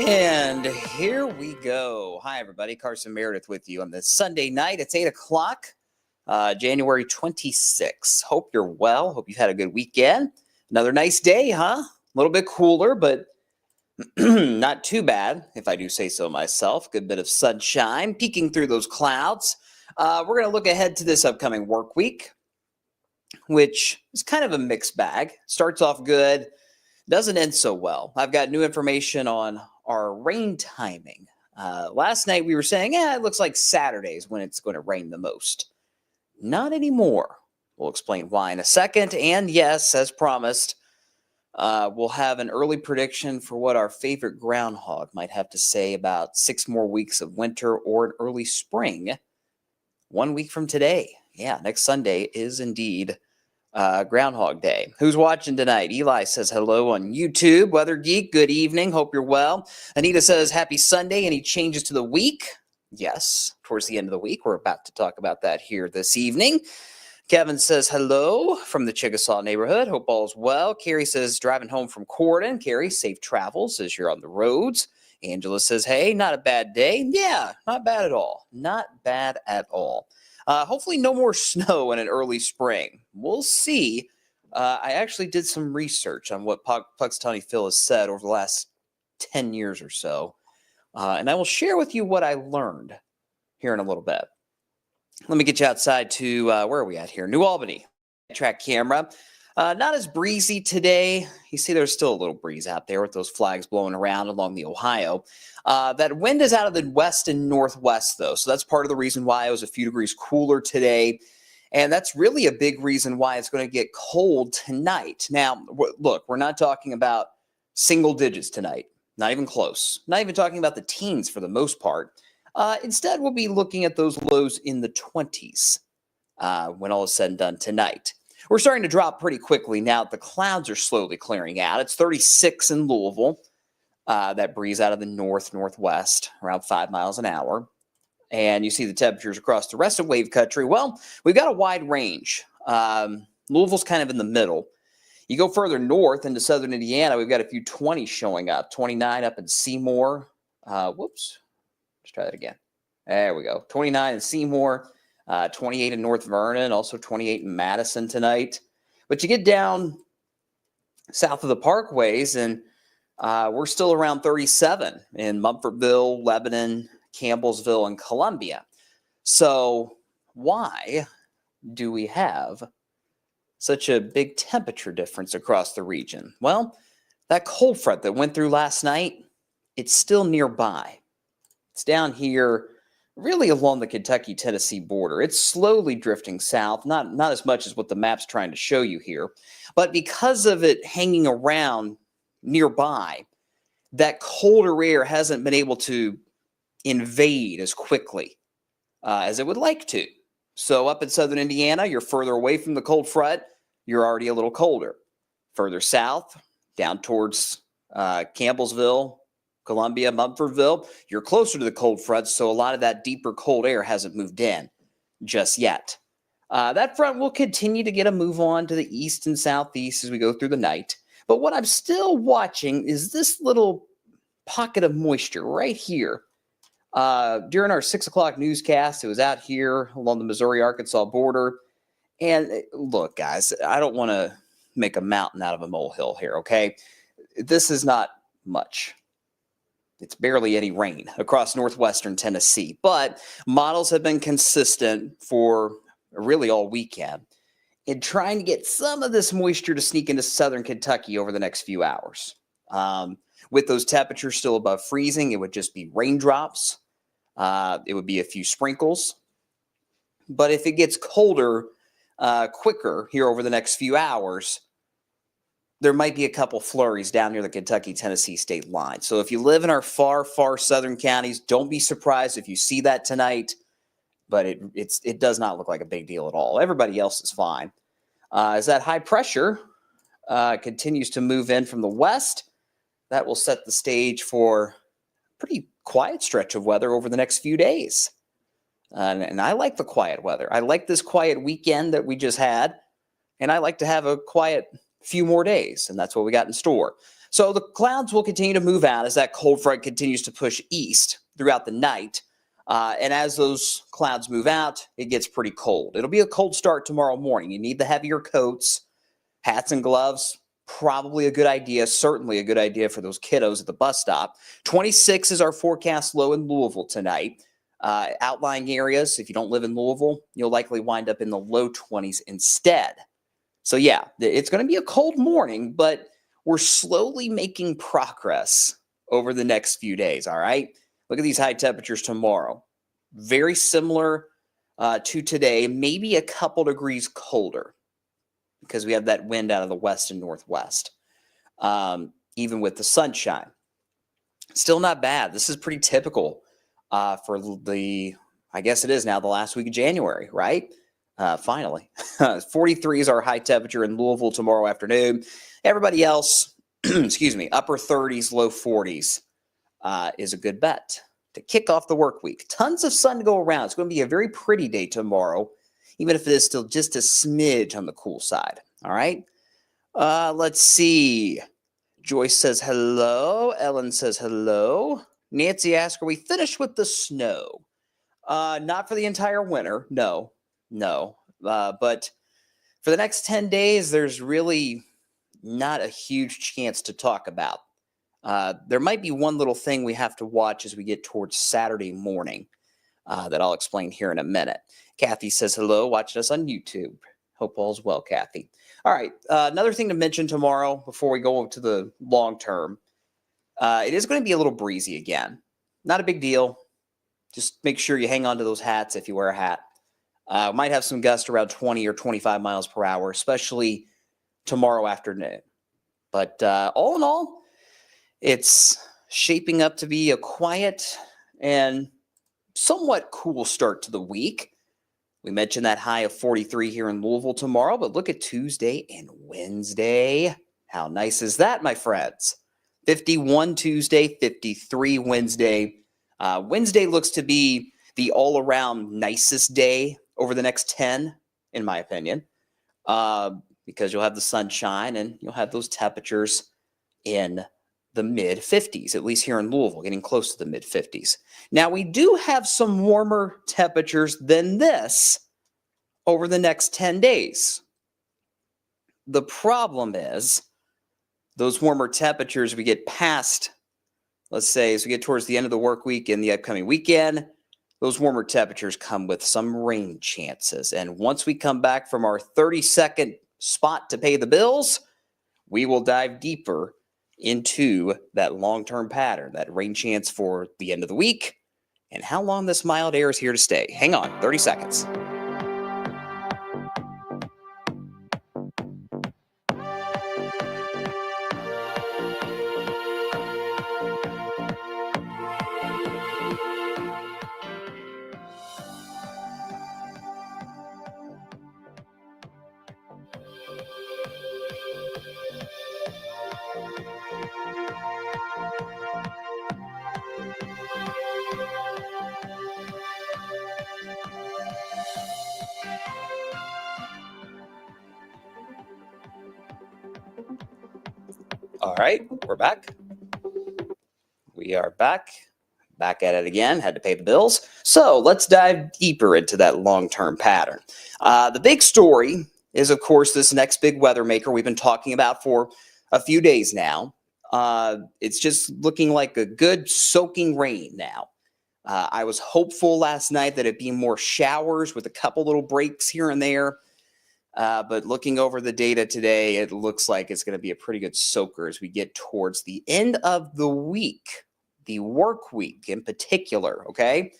And here we go. Hi, everybody. Carson Meredith with you on this Sunday night. It's 8 o'clock, January 26th. Hope you're well. Hope you've had a good weekend. Another nice day, huh? A little bit cooler, but not too bad, if I do say so myself. Good bit of sunshine peeking through those clouds. We're going to look ahead to this upcoming work week, which is kind of a mixed bag. Starts off good, doesn't end so well. I've got new information on our rain timing. Last night we were saying, it looks like Saturday's when it's going to rain the most. Not anymore. We'll explain why in a second. And yes, as promised, we'll have an early prediction for what our favorite groundhog might have to say about 6 more weeks of winter or an early spring 1 week from today. Yeah, next Sunday is indeed Groundhog Day. Who's watching tonight? Eli says hello on YouTube. Weather Geek, good evening. Hope you're well. Anita says happy Sunday. Any changes to the week? Yes, towards the end of the week. We're about to talk about that here this evening. Kevin says hello from the Chickasaw neighborhood. Hope all's well. Carrie says driving home from Corden. Carrie, safe travels as you're on the roads. Angela says, hey, not a bad day. Yeah, not bad at all. Not bad at all. Hopefully no more snow in an early spring. We'll see. I actually did some research on what Punxsutawney Phil has said over the last 10 years or so. And I will share with you what I learned here in a little bit. Let me get you outside to, where are we at here? New Albany. Track camera. Not as breezy today. You see there's still a little breeze out there with those flags blowing around along the Ohio. That wind is out of the west and northwest, though. So that's part of the reason why it was a few degrees cooler today. And that's really a big reason why it's going to get cold tonight. Now, look, we're not talking about single digits tonight. Not even close. Not even talking about the teens for the most part. Instead, we'll be looking at those lows in the 20s when all is said and done tonight. We're starting to drop pretty quickly now. The clouds are slowly clearing out. It's 36 in Louisville. That breeze out of the northwest, around 5 miles an hour. And you see the temperatures across the rest of wave country. Well, we've got a wide range. Louisville's kind of in the middle. You go further north into southern Indiana, we've got a few 20s showing up. 29 up in Seymour. Whoops. Let's try that again. There we go. 29 in Seymour. 28 in North Vernon, also 28 in Madison tonight. But you get down south of the parkways, and we're still around 37 in Mumfordville, Lebanon, Campbellsville, and Columbia. So why do we have such a big temperature difference across the region? Well, that cold front that went through last night, it's still nearby. It's down here really along the Kentucky-Tennessee border. It's slowly drifting south, not as much as what the map's trying to show you here. But because of it hanging around nearby, that colder air hasn't been able to invade as quickly as it would like to. So up in southern Indiana, you're further away from the cold front. You're already a little colder. Further south, down towards Campbellsville, Columbia, Mumfordville, you're closer to the cold front, so a lot of that deeper cold air hasn't moved in just yet. That front will continue to get a move on to the east and southeast as we go through the night. But what I'm still watching is this little pocket of moisture right here. During our 6 o'clock newscast, it was out here along the Missouri-Arkansas border. And look, guys, I don't want to make a mountain out of a molehill here, okay? This is not much. It's barely any rain across northwestern Tennessee, but models have been consistent for really all weekend in trying to get some of this moisture to sneak into southern Kentucky over the next few hours. With those temperatures still above freezing, it would just be raindrops. It would be a few sprinkles. But if it gets colder quicker here over the next few hours, there might be a couple flurries down near the Kentucky-Tennessee state line. So if you live in our far, far southern counties, don't be surprised if you see that tonight. But it does not look like a big deal at all. Everybody else is fine. As that high pressure continues to move in from the west, that will set the stage for a pretty quiet stretch of weather over the next few days. And I like the quiet weather. I like this quiet weekend that we just had. And I like to have a quiet few more days, and that's what we got in store. So the clouds will continue to move out as that cold front continues to push east throughout the night. And as those clouds move out, it gets pretty cold. It'll be a cold start tomorrow morning. You need the heavier coats, hats and gloves. Probably a good idea, certainly a good idea for those kiddos at the bus stop. 26 is our forecast low in Louisville tonight. Outlying areas, if you don't live in Louisville, you'll likely wind up in the low 20s instead. So yeah, it's going to be a cold morning, but we're slowly making progress over the next few days, all right? Look at these high temperatures tomorrow. Very similar to today, maybe a couple degrees colder, because we have that wind out of the west and northwest, even with the sunshine. Still not bad. This is pretty typical for I guess it is now the last week of January, right? Finally. 43 is our high temperature in Louisville tomorrow afternoon. Everybody else, excuse me, upper 30s, low 40s is a good bet to kick off the work week. Tons of sun to go around. It's going to be a very pretty day tomorrow, even if it is still just a smidge on the cool side. All right. Let's see. Joyce says hello. Ellen says hello. Nancy asks, are we finished with the snow? Not for the entire winter. No. But for the next 10 days, there's really not a huge chance to talk about. There might be one little thing we have to watch as we get towards Saturday morning that I'll explain here in a minute. Kathy says hello, watching us on YouTube. Hope all's well, Kathy. All right, another thing to mention tomorrow before we go to the long term, it is going to be a little breezy again. Not a big deal. Just make sure you hang on to those hats if you wear a hat. Might have some gusts around 20 or 25 miles per hour, especially tomorrow afternoon. But all in all, it's shaping up to be a quiet and somewhat cool start to the week. We mentioned that high of 43 here in Louisville tomorrow, but look at Tuesday and Wednesday. How nice is that, my friends? 51 Tuesday, 53 Wednesday. Wednesday looks to be the all-around nicest day over the next 10, in my opinion, because you'll have the sunshine and you'll have those temperatures in the mid-50s, at least here in Louisville, getting close to the mid-50s. Now, we do have some warmer temperatures than this over the next 10 days. The problem is those warmer temperatures we get past, let's say, as we get towards the end of the work week and the upcoming weekend, those warmer temperatures come with some rain chances. And once we come back from our 30-second spot to pay the bills, we will dive deeper into that long-term pattern, that rain chance for the end of the week, and how long this mild air is here to stay. Hang on, 30 seconds. All right, we're back. We are back at it again. Had to pay the bills. So let's dive deeper into that long-term pattern. The big story is, of course, this next big weather maker we've been talking about for a few days now. It's just looking like a good soaking rain now. I was hopeful last night that it'd be more showers with a couple little breaks here and there. But looking over the data today, it looks like it's going to be a pretty good soaker as we get towards the end of the week, the work week in particular, okay?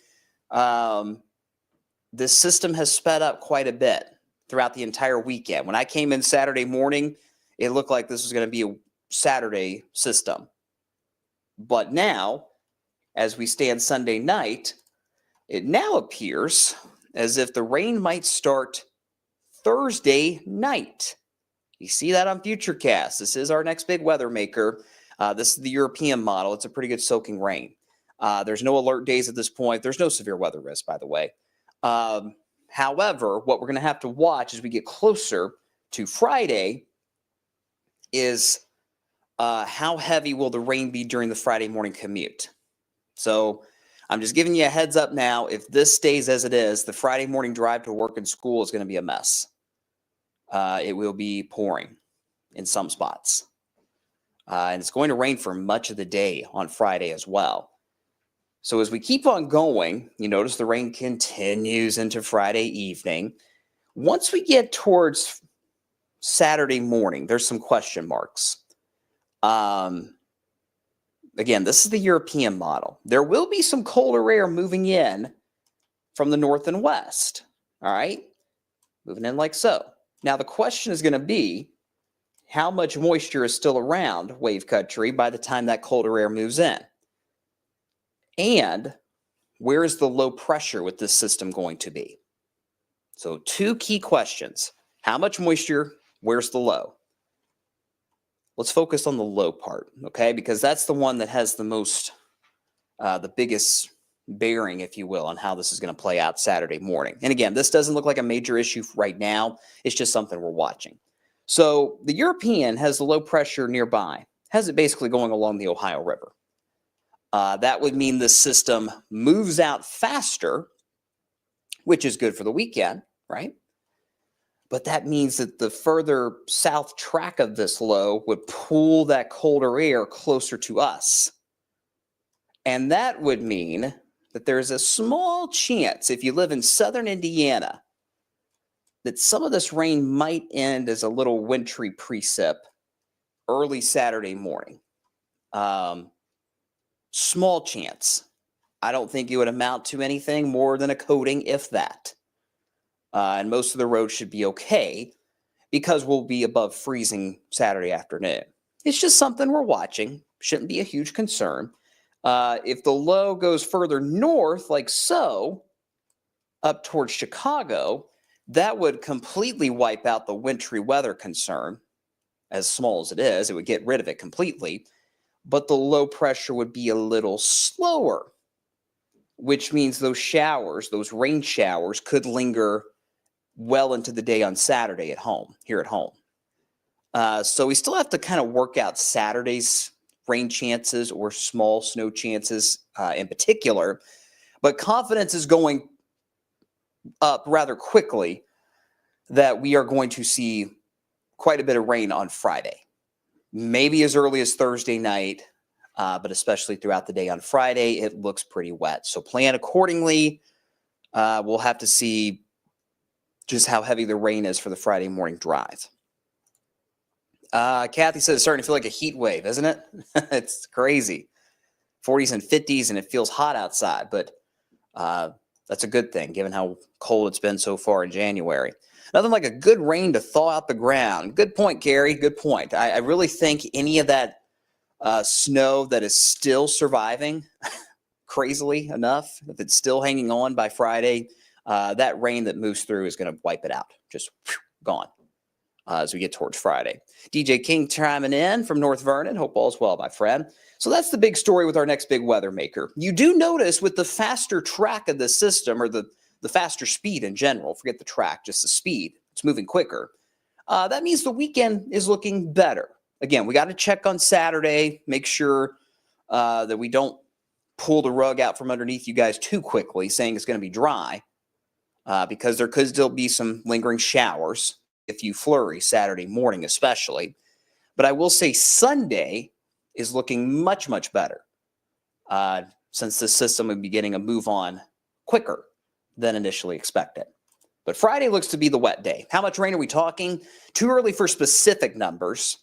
This system has sped up quite a bit throughout the entire weekend. When I came in Saturday morning, it looked like this was going to be a Saturday system. But now, as we stand Sunday night, it now appears as if the rain might start Thursday night. You see that on Futurecast. This is our next big weather maker. This is the European model. It's a pretty good soaking rain. There's no alert days at this point. There's no severe weather risk, by the way. However, what we're going to have to watch as we get closer to Friday is how heavy will the rain be during the Friday morning commute? So I'm just giving you a heads up now. If this stays as it is, the Friday morning drive to work and school is going to be a mess. It will be pouring in some spots. And it's going to rain for much of the day on Friday as well. So as we keep on going, you notice the rain continues into Friday evening. Once we get towards Saturday morning, there's some question marks. Again, this is the European model. There will be some colder air moving in from the north and west. All right, moving in like so. Now the question is going to be, how much moisture is still around wave country by the time that colder air moves in? And where is the low pressure with this system going to be? So two key questions. How much moisture? Where's the low? Let's focus on the low part, okay? Because that's the one that has the most, the biggest bearing, if you will, on how this is going to play out Saturday morning. And again, this doesn't look like a major issue right now. It's just something we're watching. So the European has the low pressure nearby, has it basically going along the Ohio River. That would mean the system moves out faster, which is good for the weekend, right? But that means that the further south track of this low would pull that colder air closer to us. And that would mean that there's a small chance, if you live in southern Indiana, that some of this rain might end as a little wintry precip early Saturday morning. Small chance. I don't think it would amount to anything more than a coating, if that. And most of the roads should be okay because we'll be above freezing Saturday afternoon. It's just something we're watching. Shouldn't be a huge concern. If the low goes further north, like so, up towards Chicago, that would completely wipe out the wintry weather concern. As small as it is, it would get rid of it completely. But the low pressure would be a little slower, which means those showers, those rain showers, could linger well into the day on Saturday here at home. So we still have to kind of work out Saturday's rain chances or small snow chances in particular, but confidence is going up rather quickly that we are going to see quite a bit of rain on Friday. Maybe as early as Thursday night, but especially throughout the day on Friday, it looks pretty wet. So plan accordingly. We'll have to see just how heavy the rain is for the Friday morning drive. Kathy says it's starting to feel like a heat wave, isn't it? It's crazy. 40s and 50s, and it feels hot outside, but that's a good thing given how cold it's been so far in January. Nothing like a good rain to thaw out the ground. Good point, Gary. Good point. I really think any of that snow that is still surviving, crazily enough, if it's still hanging on by Friday, that rain that moves through is going to wipe it out. Just gone as we get towards Friday. DJ King chiming in from North Vernon. Hope all's well, my friend. So that's the big story with our next big weather maker. You do notice with the faster track of the system, or the faster speed in general, forget the track, just the speed, it's moving quicker. That means the weekend is looking better. Again, we got to check on Saturday, make sure that we don't pull the rug out from underneath you guys too quickly, saying it's going to be dry, because there could still be some lingering showers if you flurry Saturday morning especially. But I will say Sunday is looking much, much better since this system would be getting a move on quicker than initially expected. But Friday looks to be the wet day. How much rain are we talking? Too early for specific numbers.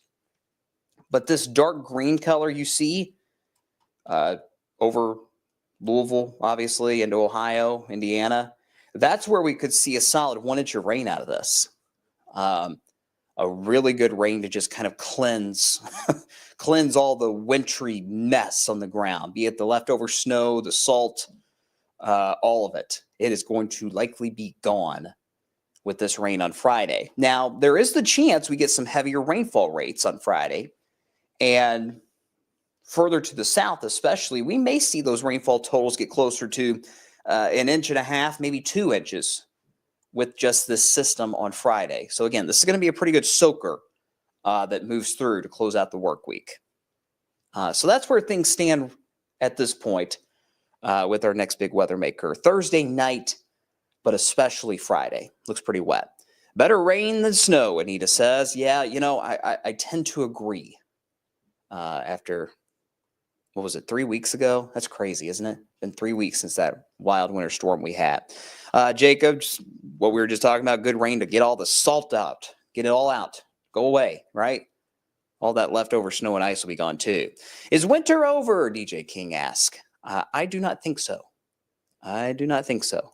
But this dark green color you see over Louisville, obviously, into Ohio, Indiana, that's where we could see a solid 1 inch of rain out of this. A really good rain to just kind of cleanse all the wintry mess on the ground, be it the leftover snow, the salt, all of it. It is going to likely be gone with this rain on Friday. Now, there is the chance we get some heavier rainfall rates on Friday. And further to the south especially, we may see those rainfall totals get closer to 1.5 inches, maybe 2 inches with just this system on Friday. So again, this is going to be a pretty good soaker that moves through to close out the work week. So that's where things stand at this point with our next big weather maker. Thursday night, but especially Friday. Looks pretty wet. Better rain than snow, Anita says. Yeah, I tend to agree. After, what was it, 3 weeks ago? That's crazy, isn't it? Been 3 weeks since that wild winter storm we had. Jacob, what we were just talking about, good rain to get all the salt out. Get it all out. Go away, right? All that leftover snow and ice will be gone too. Is winter over? DJ King asks. I do not think so. I do not think so.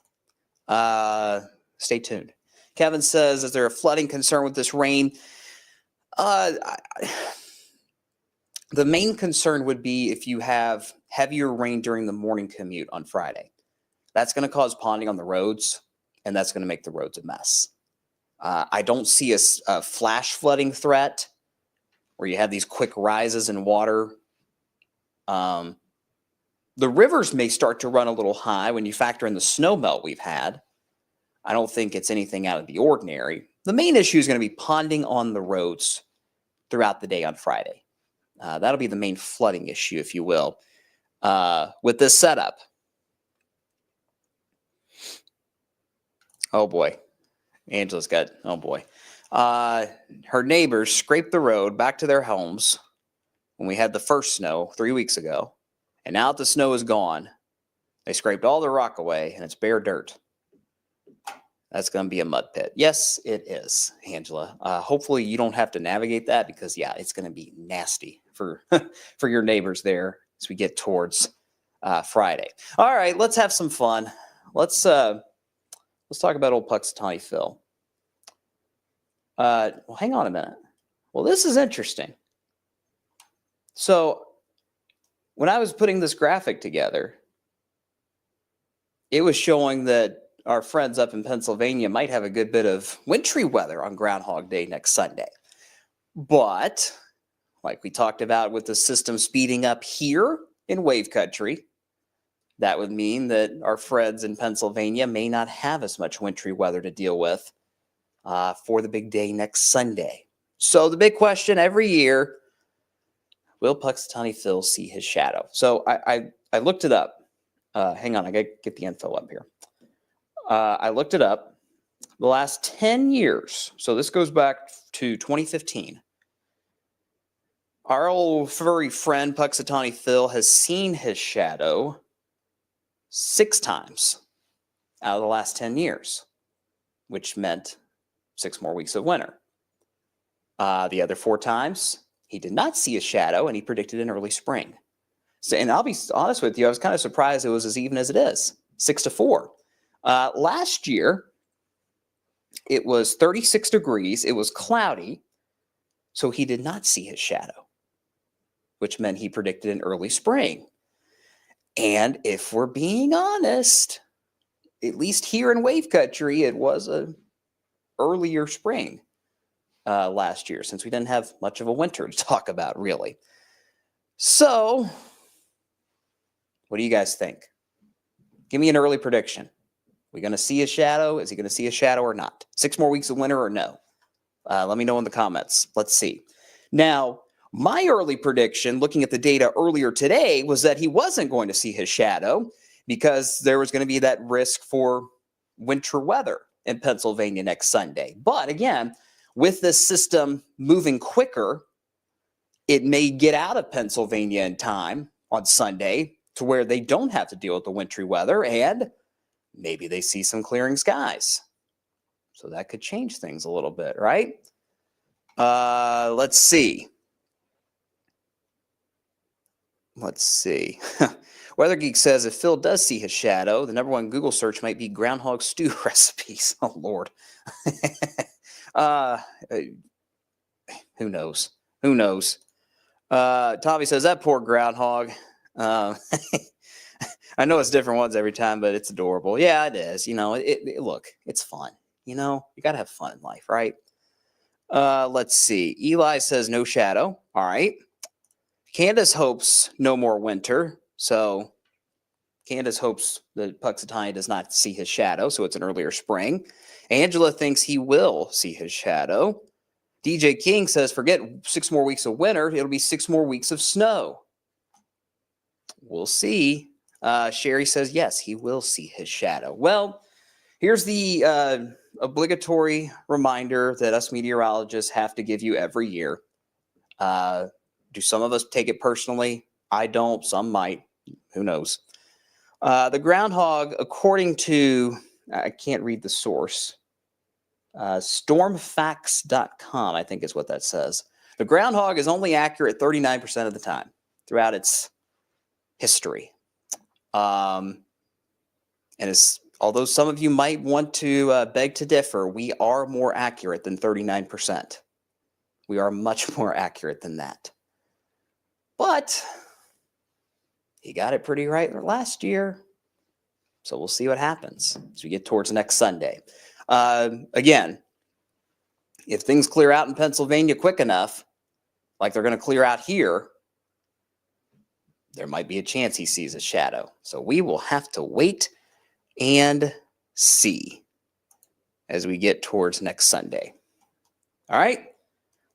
Stay tuned. Kevin says, is there a flooding concern with this rain? The main concern would be if you have heavier rain during the morning commute on Friday. That's going to cause ponding on the roads, and that's going to make the roads a mess. I don't see a flash flooding threat where you have these quick rises in water. The rivers may start to run a little high when you factor in the snow melt we've had. I don't think it's anything out of the ordinary. The main issue is going to be ponding on the roads throughout the day on Friday. That'll be the main flooding issue, if you will, with this setup. Oh, boy. Angela's got, oh, boy. Her neighbors scraped the road back to their homes when we had the first snow 3 weeks ago. And now that the snow is gone, they scraped all the rock away, and it's bare dirt. That's going to be a mud pit. Yes, it is, Angela. Hopefully you don't have to navigate that because, yeah, it's going to be nasty for for your neighbors there as we get towards Friday. All right, let's have some fun. Let's talk about old Punxsutawney Phil. Well, hang on a minute. Well, this is interesting. So when I was putting this graphic together, it was showing that our friends up in Pennsylvania might have a good bit of wintry weather on Groundhog Day next Sunday. But, like we talked about with the system speeding up here in wave country, that would mean that our friends in Pennsylvania may not have as much wintry weather to deal with for the big day next Sunday. So the big question every year, will Punxsutawney Phil see his shadow? So I looked it up. Hang on, I got to get the info up here. I looked it up. The last 10 years, so this goes back to 2015, our old furry friend Punxsutawney Phil has seen his shadow 6 times out of the last 10 years, which meant 6 more weeks of winter. The other 4 times, he did not see a shadow, and he predicted an early spring. So, and I'll be honest with you, I was kind of surprised it was as even as it is, 6-4. Last year, it was 36 degrees. It was cloudy, so he did not see his shadow, which meant he predicted an early spring. And if we're being honest, at least here in wave country, it was an earlier spring last year, since we didn't have much of a winter to talk about, really. So, what do you guys think? Give me an early prediction. We going to see a shadow? Is he going to see a shadow or not? 6 more weeks of winter or no? Let me know in the comments. Let's see. Now, my early prediction, looking at the data earlier today, was that he wasn't going to see his shadow because there was going to be that risk for winter weather in Pennsylvania next Sunday. But again, with this system moving quicker, it may get out of Pennsylvania in time on Sunday to where they don't have to deal with the wintry weather, and maybe they see some clearing skies. So that could change things a little bit, right? Let's see. Weather Geek says if Phil does see his shadow, the november 1 Google search might be groundhog stew recipes. Oh, Lord. Who knows? Who knows? Tommy says, that poor groundhog. I know it's different ones every time, but it's adorable. Yeah, it is. Look, it's fun. You got to have fun in life, right? Let's see. Eli says no shadow. All right. Candace hopes no more winter. So Candace hopes that Punxsutawney does not see his shadow, so it's an earlier spring. Angela thinks he will see his shadow. DJ King says, forget 6 more weeks of winter. It'll be 6 more weeks of snow. We'll see. Sherry says, yes, he will see his shadow. Well, here's the obligatory reminder that us meteorologists have to give you every year. Do some of us take it personally? I don't. Some might. Who knows? The groundhog, according to, I can't read the source, stormfacts.com, I think is what that says. The groundhog is only accurate 39% of the time throughout its history. And although some of you might want to beg to differ, we are more accurate than 39%. We are much more accurate than that. But he got it pretty right last year. So we'll see what happens as we get towards next Sunday. Again, if things clear out in Pennsylvania quick enough, like they're going to clear out here, there might be a chance he sees a shadow. So we will have to wait and see as we get towards next Sunday. All right.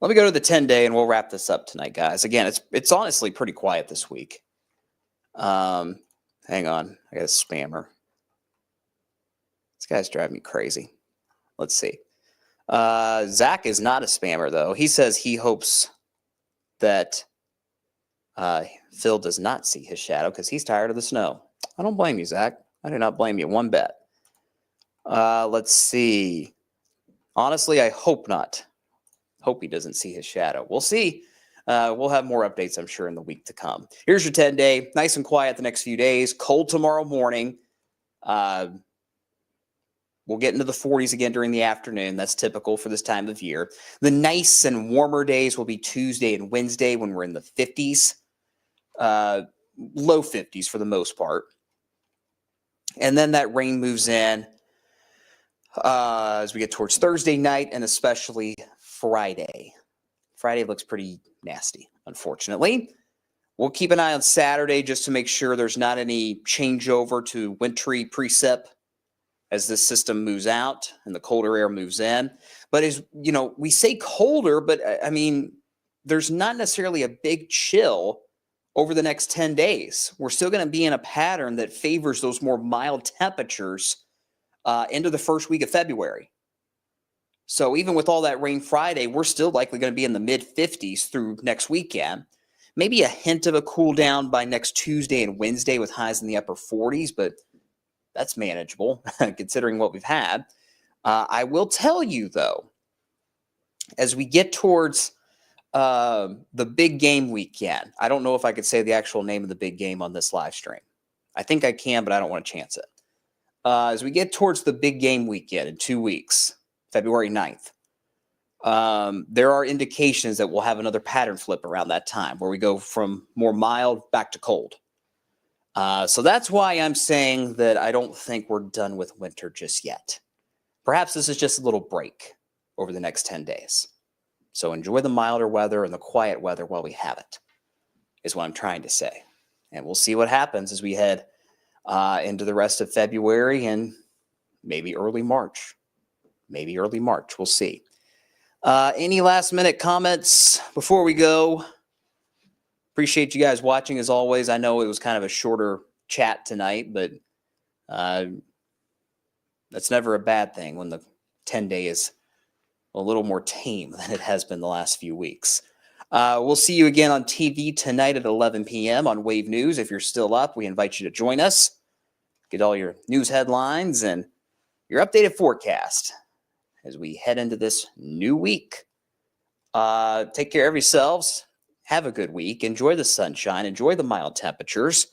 Let me go to the 10-day and we'll wrap this up tonight, guys. Again, it's honestly pretty quiet this week. Hang on. I got a spammer. This guy's driving me crazy. Let's see. Zach is not a spammer, though. He says he hopes that Phil does not see his shadow because he's tired of the snow. I don't blame you, Zach. I do not blame you one bit. Let's see. Honestly, I hope not. Hope he doesn't see his shadow. We'll see. We'll have more updates, I'm sure, in the week to come. Here's your 10-day. Nice and quiet the next few days. Cold tomorrow morning. We'll get into the 40s again during the afternoon. That's typical for this time of year. The nice and warmer days will be Tuesday and Wednesday when we're in the 50s. Low 50s for the most part. And then that rain moves in as we get towards Thursday night and especially Friday. Friday looks pretty nasty, unfortunately. We'll keep an eye on Saturday just to make sure there's not any changeover to wintry precip as this system moves out and the colder air moves in. But as you know, we say colder, but I mean, there's not necessarily a big chill over the next 10 days. We're still going to be in a pattern that favors those more mild temperatures into the first week of February. So even with all that rain Friday, we're still likely going to be in the mid-50s through next weekend. Maybe a hint of a cool down by next Tuesday and Wednesday with highs in the upper 40s, but that's manageable considering what we've had. I will tell you, though, as we get towards the big game weekend, I don't know if I could say the actual name of the big game on this live stream. I think I can, but I don't want to chance it. As we get towards the big game weekend in 2 weeks, February 9th, there are indications that we'll have another pattern flip around that time where we go from more mild back to cold. So that's why I'm saying that I don't think we're done with winter just yet. Perhaps this is just a little break over the next 10 days. So enjoy the milder weather and the quiet weather while we have it, is what I'm trying to say. And we'll see what happens as we head into the rest of February and maybe early March. Maybe early March. We'll see. Any last minute comments before we go? Appreciate you guys watching as always. I know it was kind of a shorter chat tonight, but that's never a bad thing when the 10-day is a little more tame than it has been the last few weeks. We'll see you again on TV tonight at 11 p.m. on Wave News. If you're still up, we invite you to join us. Get all your news headlines and your updated forecast as we head into this new week. Take care of yourselves. Have a good week. Enjoy the sunshine. Enjoy the mild temperatures.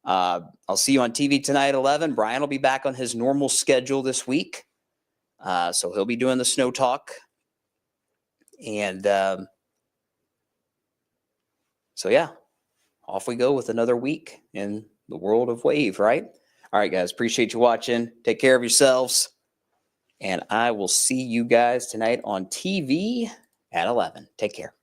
I'll see you on TV tonight at 11. Brian will be back on his normal schedule this week. So he'll be doing the snow talk. And so, yeah, off we go with another week in the world of Wave, right? All right, guys. Appreciate you watching. Take care of yourselves. And I will see you guys tonight on TV at 11. Take care.